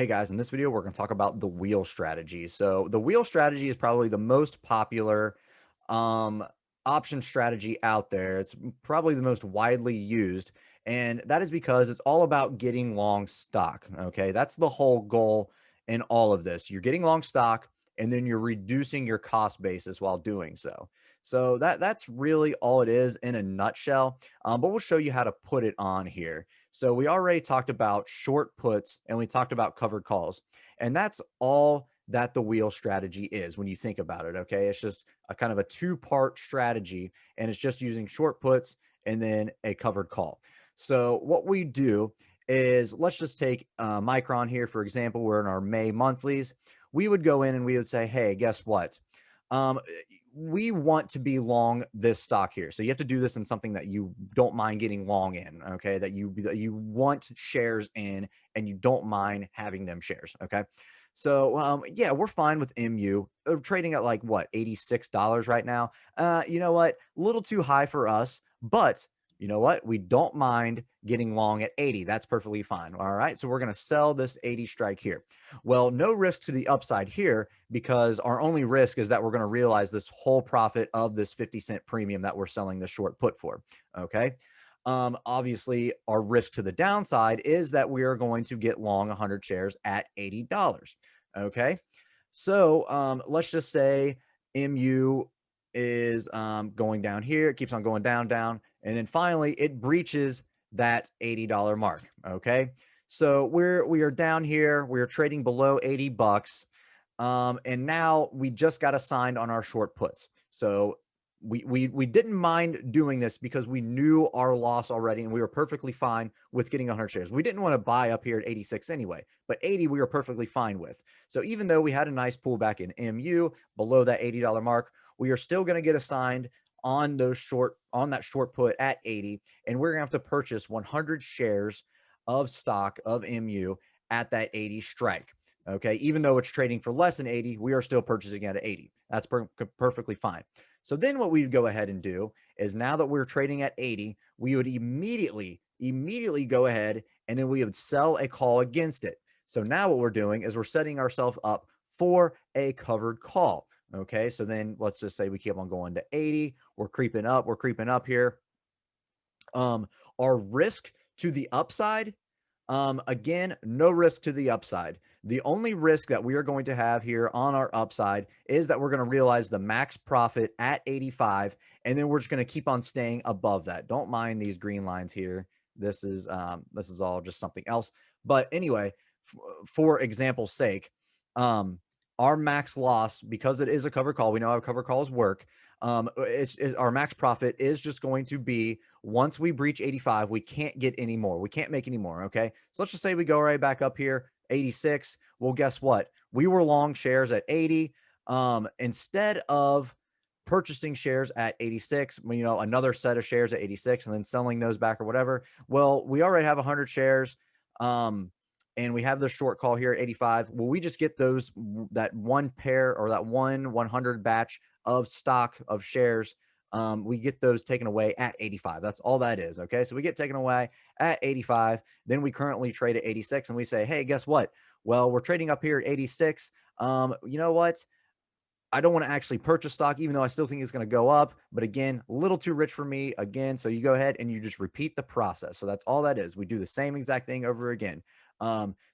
guys, in this video, we're going to talk about the wheel strategy. So the wheel strategy is probably the most popular um, option strategy out there. It's probably the most widely used, and that is because it's all about getting long stock. Okay, that's the whole goal in all of this. You're getting long stock, and then you're reducing your cost basis while doing so. So that's really all it is in a nutshell. But we'll show you how to put it on here. So we already talked about short puts and we talked about covered calls. And that's all that the wheel strategy is when you think about it. Okay. It's just a kind of a two-part strategy, and it's just using short puts and then a covered call. So what we do is let's just take Micron here, for example. We're in our May monthlies. We would go in and we would say, hey, guess what? Um, we want to be long this stock here. So you have to do this in something that you don't mind getting long in, okay? That you want shares in and you don't mind having them shares, okay? So yeah, we're fine with MU. Trading at like what, $86 right now. You know what? A little too high for us, but you know what? We don't mind getting long at 80. That's perfectly fine. All right. So we're going to sell this 80 strike here. Well, no risk to the upside here, because our only risk is that we're going to realize this whole profit of this 50-cent premium that we're selling the short put for. Okay. Obviously, our risk to the downside is that we are going to get long 100 shares at $80. Okay. So let's just say MU is going down here. It keeps on going down, down. And then finally, it breaches that $80 mark. Okay. So we are down here. We are trading below 80 bucks. And now we just got assigned on our short puts. So we didn't mind doing this because we knew our loss already, and we were perfectly fine with getting 100 shares. We didn't want to buy up here at 86 anyway, but 80 we were perfectly fine with. So even though we had a nice pullback in MU below that $80 mark, we are still going to get assigned on that short put at 80, and we're going to have to purchase 100 shares of stock of MU at that 80 strike. Okay, even though it's trading for less than 80, we are still purchasing at 80. That's perfectly fine. So then what we'd go ahead and do is, now that we're trading at 80, we would immediately go ahead and then we would sell a call against it. So now what we're doing is we're setting ourselves up for a covered call. Okay, so then let's just say we keep on going to 80. We're creeping up here. Our risk to the upside, again, no risk to the upside. The only risk that we are going to have here on our upside is that we're going to realize the max profit at 85, and then we're just going to keep on staying above that. Don't mind these green lines here. This is all just something else. But anyway, for example's sake, our max loss, because it is a cover call, we know how cover calls work. It's our max profit is just going to be, once we breach 85, we can't get any more. We can't make any more. Okay. So let's just say we go right back up here, 86. Well, guess what? We were long shares at 80. Instead of purchasing shares at 86, another set of shares at 86 and then selling those back or whatever. Well, we already have 100 shares. And we have the short call here at 85. Well, we just get that one pair, or that 100 batch of stock of shares. We get those taken away at 85. That's all that is. Okay. So we get taken away at 85. Then we currently trade at 86, and we say, hey, guess what? Well, we're trading up here at 86. You know what? I don't want to actually purchase stock, even though I still think it's going to go up. But again, a little too rich for me again. So you go ahead and you just repeat the process. So that's all that is. We do the same exact thing over again.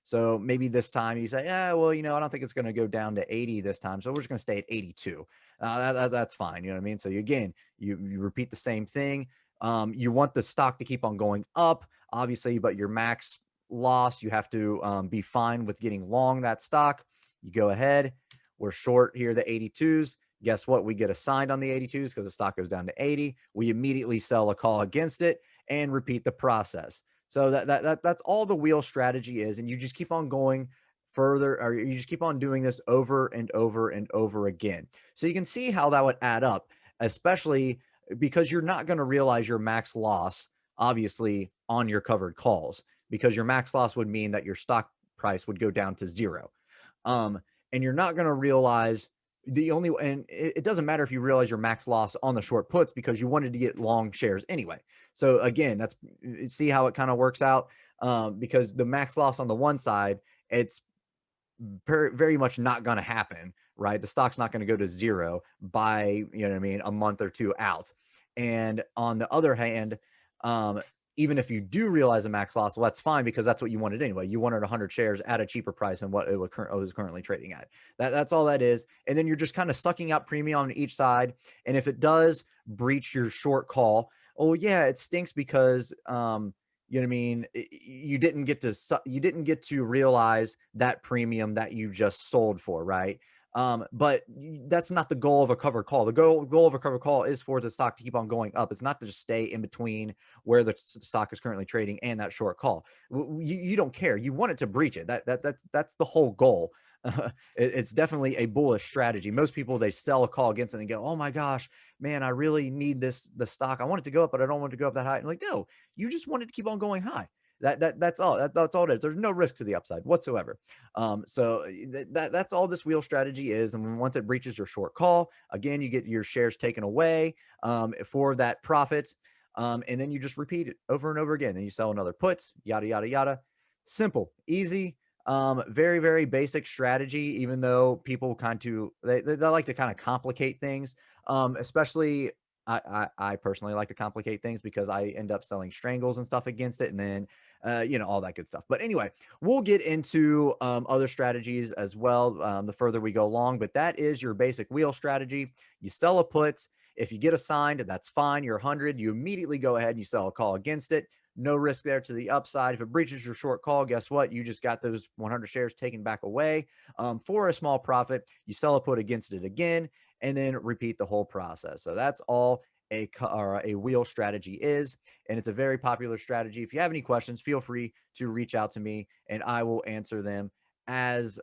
So maybe this time you say, yeah, well, I don't think it's going to go down to 80 this time. So we're just going to stay at 82. That's fine. You know what I mean? So again, you repeat the same thing. You want the stock to keep on going up, obviously, but your max loss, you have to be fine with getting long that stock. You go ahead. We're short here, the 82s. Guess what? We get assigned on the 82s because the stock goes down to 80. We immediately sell a call against it and repeat the process. So that's all the wheel strategy is. And you just keep on going further, or you just keep on doing this over and over and over again. So you can see how that would add up, especially because you're not going to realize your max loss, obviously, on your covered calls, because your max loss would mean that your stock price would go down to zero. And you're not going to realize and it doesn't matter if you realize your max loss on the short puts, because you wanted to get long shares anyway. So again, see how it kind of works out, because the max loss on the one side, it's very much not going to happen, right? The stock's not going to go to zero by, you know what I mean, a month or two out. And on the other hand, um, even if you do realize a max loss, well, that's fine because that's what you wanted anyway. You wanted 100 shares at a cheaper price than what it was currently trading at. That's all that is. And then you're just kind of sucking out premium on each side. And if it does breach your short call, oh yeah, it stinks because you know what I mean? You didn't get to realize that premium that you just sold for, right? But that's not the goal of a covered call. The goal of a covered call is for the stock to keep on going up. It's not to just stay in between where the stock is currently trading and that short call. You don't care. You want it to breach it. That's the whole goal. It's definitely a bullish strategy. Most people, they sell a call against it and go, "Oh my gosh, man, I really need the stock. I want it to go up, but I don't want it to go up that high." And like, no, you just want it to keep on going high. That's all. That's all it is. There's no risk to the upside whatsoever. So that's all this wheel strategy is. And once it breaches your short call, again, you get your shares taken away for that profit. And then you just repeat it over and over again. Then you sell another put, yada, yada, yada. Simple, easy, very, very basic strategy, even though people they like to kind of complicate things. Especially I personally like to complicate things because I end up selling strangles and stuff against it. And then, all that good stuff. But anyway, we'll get into other strategies as well the further we go along. But that is your basic wheel strategy. You sell a put. If you get assigned, that's fine. You're 100. You immediately go ahead and you sell a call against it. No risk there to the upside. If it breaches your short call, guess what? You just got those 100 shares taken back away for a small profit. You sell a put against it again, and then repeat the whole process. So that's all a wheel strategy is, and it's a very popular strategy. If you have any questions, feel free to reach out to me, and I will answer them as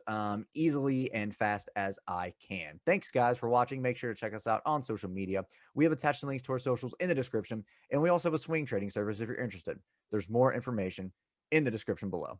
easily and fast as I can. Thanks, guys, for watching. Make sure to check us out on social media. We have attached the links to our socials in the description, and we also have a swing trading service if you're interested. There's more information in the description below.